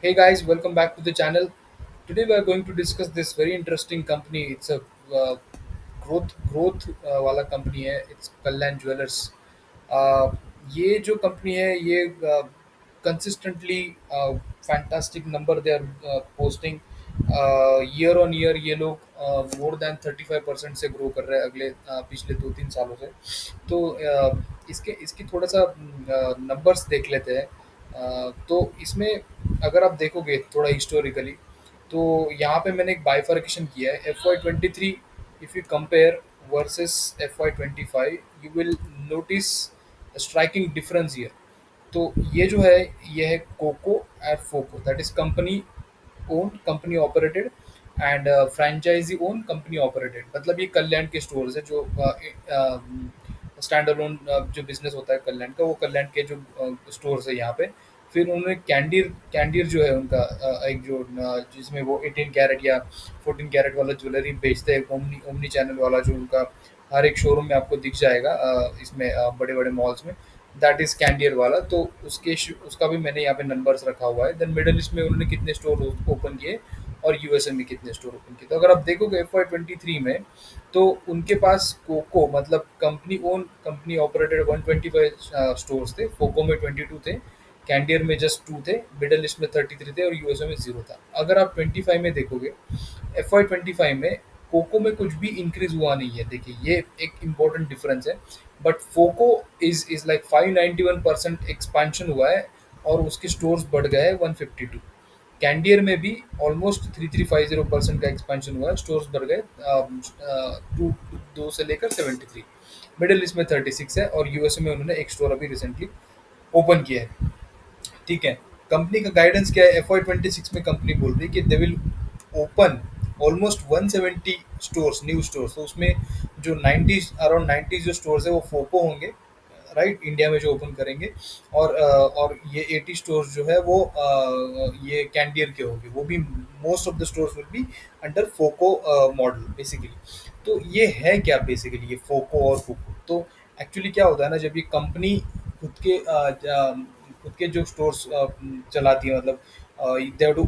Hey guys, welcome back to the channel. Today we are going to discuss this very interesting company. It's a growth वाला company है. It's Kalyan Jewelers. Uh, ये जो company है ये consistently fantastic number they are posting. Year on year ये लोग more than 35% से grow कर रहे हैं अगले पिछले 2-3 सालों से। तो इसके इसकी थोड़ा सा नंबर्स देख लेते हैं। तो इसमें अगर आप देखोगे थोड़ा हिस्टोरिकली, तो यहाँ पे मैंने एक बाइफर्केशन किया है FY 23। If you compare versus FY 25, you will notice striking difference here. तो ये जो है ये है COCO and FOCO, that is company owned, company operated and franchisee own, company operated. मतलब ये कल्याण के स्टोर्स है जो स्टैंड अलोन जो बिजनेस होता है कल्याण का, वो कल्याण के जो स्टोर्स है यहाँ पे। फिर उन्होंने कैंडीर कैंडीर जो है उनका एक जो जिसमें वो 18 कैरेट या 14 कैरेट वाला ज्वेलरी बेचते हैं, ओमनी ओमनी चैनल वाला, जो उनका हर एक शोरूम में आपको दिख जाएगा इसमें बड़े बड़े मॉल्स में। दैट इज कैंडियर वाला। तो उसका भी मैंने यहाँ पे नंबर्स रखा हुआ है। देन मिडल ईस्ट में उन्होंने कितने स्टोर ओपन किए और यूएसए में कितने स्टोर ओपन किए। तो अगर आप देखोगे FY 23 में, तो उनके पास कोको मतलब company own, company operated 125 stores थे, फोको में 22 थे, कैंडियर में जस्ट 2 थे, मिडल ईस्ट में 33 थे और यूएसए में 0 था। अगर आप 25 में देखोगे, FY 25 में कोको में कुछ भी इंक्रीज हुआ नहीं है। देखिए ये एक इम्पोर्टेंट डिफरेंस है। बट फोको इज लाइक 591% एक्सपांशन हुआ है और उसके स्टोर्स बढ़ गए हैं 152। कैंडियर में भी ऑलमोस्ट 3350% का एक्सपेंशन हुआ है, स्टोर्स बढ़ गए टू दो से लेकर 73। मिडिल ईस्ट में 36 है और यूएसए में उन्होंने एक स्टोर अभी रिसेंटली ओपन किया है। ठीक है। कंपनी का गाइडेंस क्या है? FY 26 में कंपनी बोल रही है कि they will open almost 170 stores, new stores. तो उसमें जो 90 अराउंड 90 जो स्टोर्स है वो फोको होंगे, राइट, इंडिया में जो ओपन करेंगे। और ये 80 स्टोर्स जो है वो ये कैंडियर के होंगे, वो भी most of the stores will be under फोको model basically. तो ये है क्या बेसिकली ये फोको और फोको? तो एक्चुअली क्या होता है ना, जब ये कंपनी खुद के खुद के जो स्टोर्स चलाती है, मतलब they have to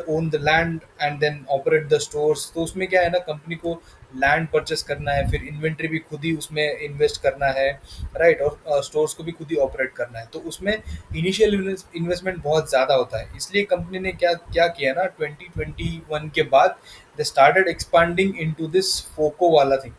own the land and then operate the stores. तो उसमें क्या है ना, कंपनी को लैंड परचेस करना है, फिर इन्वेंट्री भी खुद ही उसमें इन्वेस्ट करना है, राइट, और स्टोर्स को भी खुद ही ऑपरेट करना है। तो उसमें इनिशियल इन्वेस्टमेंट बहुत ज़्यादा होता है। इसलिए कंपनी ने क्या क्या किया ना, 2021 के बाद they started expanding into this FOCO वाला थिंग।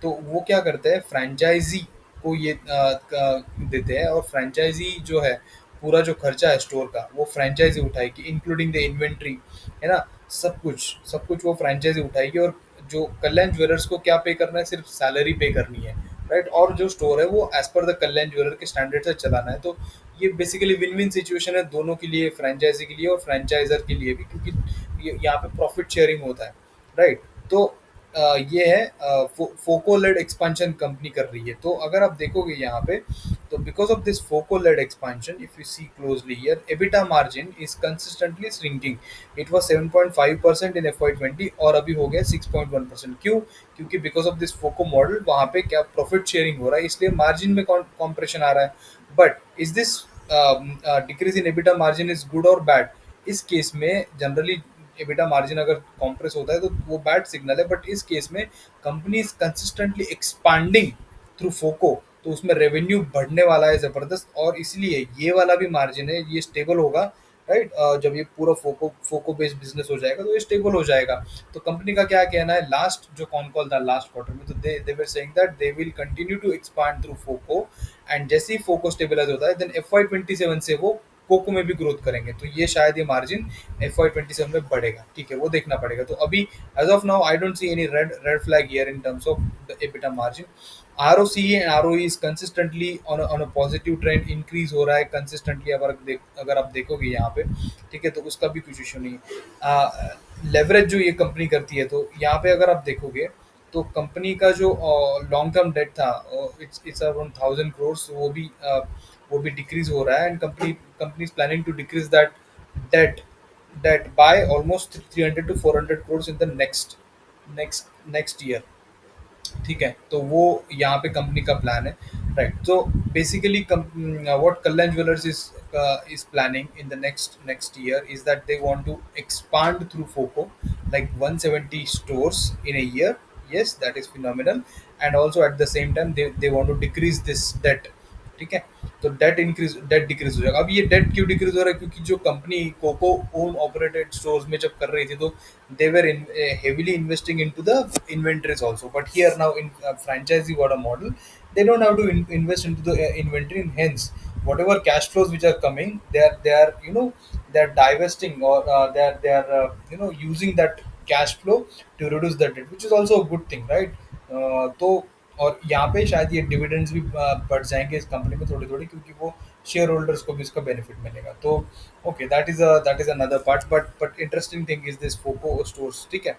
तो वो क्या करते हैं, फ्रेंचाइजी को ये देते हैं, और फ्रेंचाइजी जो है पूरा जो खर्चा है स्टोर का वो फ्रेंचाइजी उठाएगी, इंक्लूडिंग द इन्वेंट्री, है ना। सब कुछ वो फ्रेंचाइजी उठाएगी। और जो कल्याण ज्वेलर्स को क्या पे करना है, सिर्फ सैलरी पे करनी है, राइट। और जो स्टोर है वो as per the Kalyan jeweller के स्टैंडर्ड से चलाना है। तो ये बेसिकली विन विन सिचुएशन है दोनों के लिए, फ्रेंचाइजी के लिए और फ्रेंचाइजर के लिए भी, क्योंकि यहाँ पे प्रॉफिट शेयरिंग होता है, राइट। तो ये है फोको लेड एक्सपांशन कंपनी कर रही है। तो अगर आप देखोगे यहाँ पे, तो because of this FOCO led expansion, if you see closely here, EBITDA margin is consistently shrinking. It was 7.5% in FY 20 और अभी हो गया 6.1%। क्यों? क्योंकि because of this FOCO model वहाँ पे क्या प्रॉफिट शेयरिंग हो रहा है, इसलिए मार्जिन में कॉम्प्रेशन आ रहा है। But is this decrease in EBITDA margin is good और बैड? इस केस में जनरली एबिटा मार्जिन अगर कॉम्प्रेस होता है तो वो बैड सिग्नल है। बट इस केस में company is consistently expanding through FOCO, तो उसमें रेवेन्यू बढ़ने वाला है ज़बरदस्त, और इसलिए ये वाला भी मार्जिन है ये स्टेबल होगा, राइट। जब ये पूरा फोको फोको बेस्ड बिजनेस हो जाएगा तो ये स्टेबल हो जाएगा। तो कंपनी का क्या कहना है, लास्ट जो कॉन कॉल था लास्ट क्वार्टर में, तो they were saying that they will continue to expand through FOCO, and जैसे ही फोको स्टेबलाइज होता है देन FY 27 से वो पोको में भी ग्रोथ करेंगे। तो ये शायद ये मार्जिन FY 27 में बढ़ेगा। ठीक है, वो देखना पड़ेगा। तो अभी as of now I don't see any red flag here in terms of the EBITDA margin. ROCE and ROE is consistently on a positive trend, increase हो रहा है कंसिस्टेंटली। अगर आप देखोगे यहाँ पे, ठीक है, तो उसका भी कुछ इशू नहीं है। लेवरेज जो ये कंपनी करती है, तो यहाँ पे अगर आप देखोगे तो कंपनी का जो लॉन्ग टर्म डेट था, इट्स अराउंड 1000 करोड़, वो भी डिक्रीज हो रहा है। And company is planning to decrease that debt debt by almost 300 to 400 crore in the next year. ठीक है, तो वो यहाँ पे कंपनी का प्लान है, राइट। तो basically what Kalyan jewellers is is planning in the next year is that they want to expand through FOCO, like 170 stores in a year. Yes, that is phenomenal. And also at the same time they want to decrease this debt. ठीक है. तो date decrease हो जाएगा. अब ये date क्यों decrease हो रहा है? क्योंकि जो company COCO own operated stores में जब कर रही थी तो they were heavily investing into the inventories also. But here now in franchisee what a model, they don't have to invest into the inventory, and hence whatever cash flows which are coming, they are they're divesting, or they're using that cash flow to reduce the debt, which is also a good thing, right? तो और यहाँ पे शायद ये dividends भी बढ़ जाएंगे इस कंपनी में थोड़ी थोड़ी, क्योंकि वो शेयर होल्डर्स को भी इसका बेनिफिट मिलेगा. तो okay, that is another part. But interesting thing is this फोको stores. ठीक है.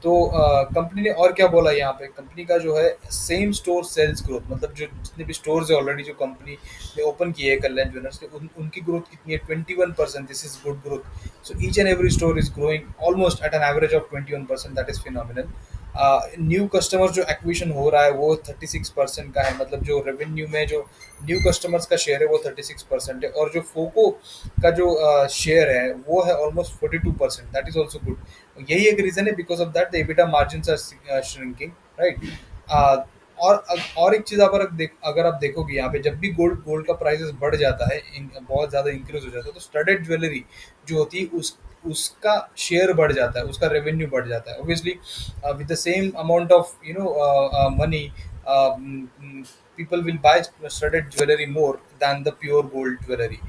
तो कंपनी ने और क्या बोला यहाँ पे? कंपनी का जो है सेम स्टोर सेल्स ग्रोथ, मतलब जो जितने भी स्टोर्स है ऑलरेडी जो कंपनी ने ओपन किए हैं कल्याण ज्वेलर्स के, उनकी ग्रोथ कितनी है? 21%. This is good growth. So each and every store is growing almost at an average of 21%. That is phenomenal. New customer जो एक्विजिशन हो रहा है वो 36% का है. मतलब जो रेवेन्यू में जो न्यू कस्टमर्स का शेयर है वो 36% है. और जो फोको का जो शेयर है वो है almost 42%. That is also good. यही एक रीजन है, because of that the EBITDA margin are shrinking, right. और एक चीज अगर आप देखोगे यहाँ पे, जब भी गोल्ड गोल्ड का प्राइसेस बढ़ जाता है, बहुत ज्यादा इंक्रीज हो जाता है, तो स्टडेड ज्वेलरी जो होती है उसका शेयर बढ़ जाता है, उसका रेवेन्यू बढ़ जाता है. Obviously with the same amount of money, people will buy studded jewelry more than the pure gold jewelry.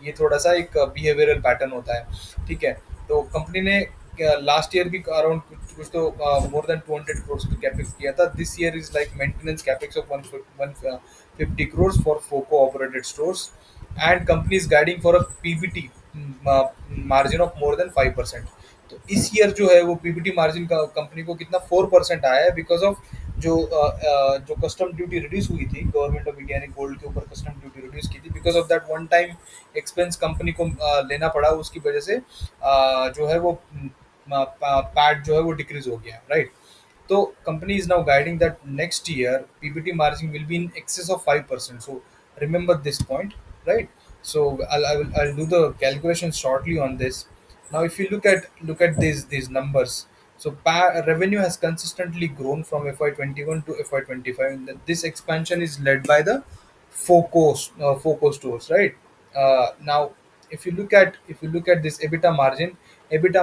ये थोड़ा सा एक बिहेवियरल पैटर्न होता है. ठीक है. तो कंपनी ने लास्ट ईयर भी अराउंड कुछ कुछ तो मोर देन 200 करोड़ का कैपेक्स किया था. This year is like maintenance capex of 150 crore for फोको operated stores. And company is guiding for a PBT margin of more than 5%. तो इस ईयर जो है वो पीबीटी मार्जिन का कंपनी को कितना 4% आया है, बिकॉज ऑफ जो कस्टम ड्यूटी रिड्यूस हुई थी. गवर्नमेंट ऑफ इंडिया ने गोल्ड के ऊपर कस्टम ड्यूटी रिड्यूस की थी. Because of that one time expense company को लेना पड़ा, उसकी वजह से जो है वो पैट जो है वो डिक्रीज हो गया, राइट. तो company is now guiding that next year PBT margin will be in excess of 5%. So remember this point, right? So I'll do the calculation shortly on this. Now if you look at these numbers, so revenue has consistently grown from FY21 to FY25. And this expansion is led by the foco stores, right? Now if you look at this EBITDA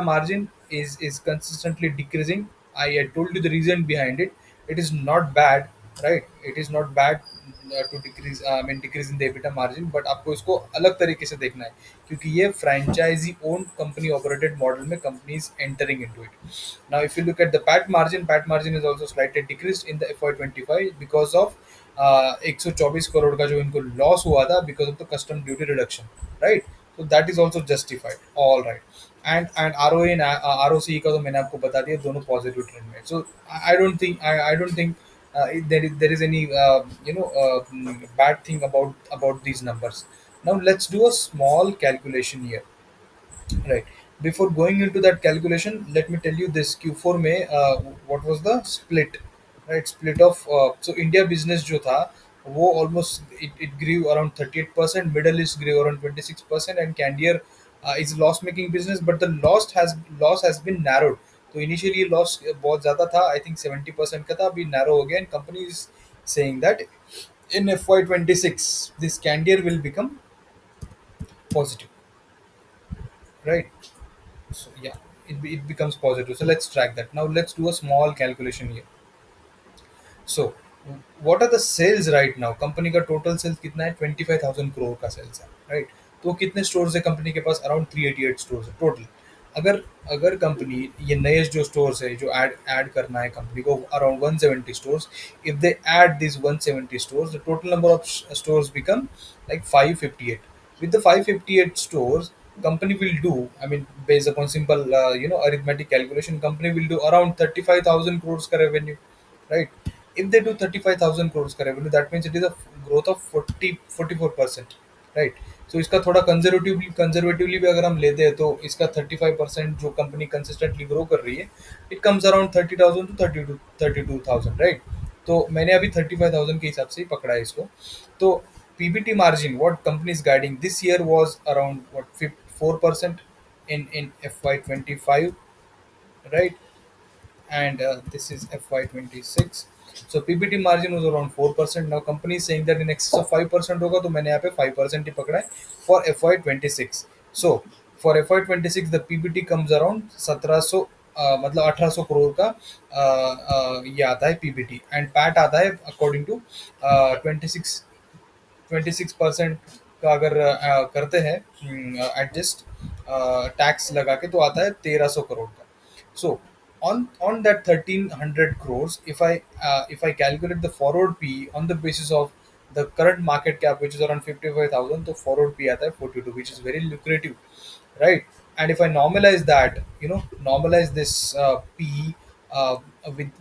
margin is consistently decreasing. I had told you the reason behind it. It is not bad, right? It is not bad to decrease, I mean decrease in the EBITDA margin, but आपको इसको अलग तरीके से देखना है, क्योंकि ये franchisee own company operated model में company is entering into it. Now if you look at the PAT margin is also slightly decreased in the FY25 because of 124 crore का जो इनको लॉस हुआ था because of the custom duty reduction, right. So that is also justified. All right. And ROA and ROCE का तो मैंने आपको बता दिया, दोनों पॉजिटिव ट्रेंड में. So I don't think there is any bad thing about these numbers. Now let's do a small calculation here. Right. Before going into that calculation, let me tell you this Q4 में what was the split, right? Split of so India business जो था वो almost it grew around 38%, Middle East grew around 26%, and Candier is loss making business, but the loss has been narrowed. तो initially loss बहुत ज़्यादा था, I think 70% का था, अभी नैरो हो गया. And company is saying that in FY26 this Candere will become positive, right? So yeah, it becomes positive. So let's track that. Now let's do a small calculation here. So what are the sales right now? Company का total sales कितना है? 25,000 करोड़ का sales है, right. तो कितने stores है company के पास? Around 388 stores है टोटल. अगर अगर कंपनी ये नए जो स्टोर्स है जो ऐड करना है कंपनी को, around 170 stores, if they add this 170 stores, the total number of stores become like 558. With the 558 stores, company will do, I mean based upon simple arithmetic calculation, company will do around 35,000 crores ka revenue, right? If they do 35,000 crores का revenue, that means it is a growth of 44%, right? So इसका थोड़ा conservatively भी अगर हम लेते हैं तो इसका 35% जो कंपनी कंसिस्टेंटली ग्रो कर रही है, it comes around 30,000 to 32,000, right. तो मैंने अभी 35,000 के हिसाब से ही पकड़ा है इसको. तो PBT margin, what company is guiding this year was around what 4% in FY25, right? And this is FY26. So PBT margin was around 4%. Now company is saying that in excess of 5% होगा, तो मैंने यहाँ पे 5% ही पकड़ा है for FY26. So for FY26 the PBT comes around 1700, मतलब 1800 करोड़ का ये आता है PBT, and PAT आता है according to 26% का अगर करते हैं एडजस्ट टैक्स लगा के, तो आता है 1300 करोड़ का. So on that 1300 crores, if I calculate the forward P on the basis of the current market cap, which is around 55,000, तो forward P आता है 42, which is very lucrative, right? And if I normalize that, normalize this P with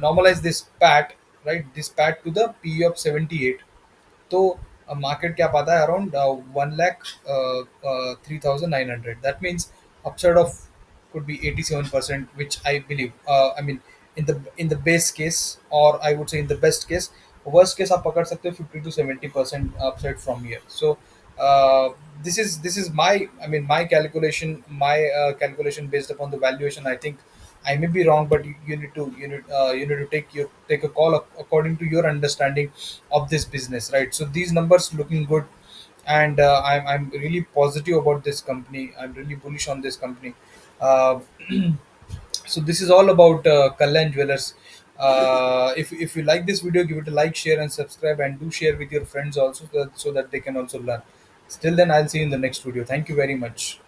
normalize this PAT, right? This PAT to the P of 78, तो market cap आता है around 1,03,900. That means upside of could be 87%, which I believe. I mean, in the base case, or I would say in the best case. Worst case आप पकड़ सकते हो 50 to 70% upside from here. So this is my, I mean, my calculation, calculation based upon the valuation. I think I may be wrong, but you need to you need to take a call according to your understanding of this business, right? So these numbers looking good, and I'm really positive about this company. I'm really bullish on this company. Uh, so this is all about Kalyan Jewelers. If you like this video, give it a like, share, and subscribe, and do share with your friends also, so that they can also learn. Still then, I'll see you in the next video. Thank you very much.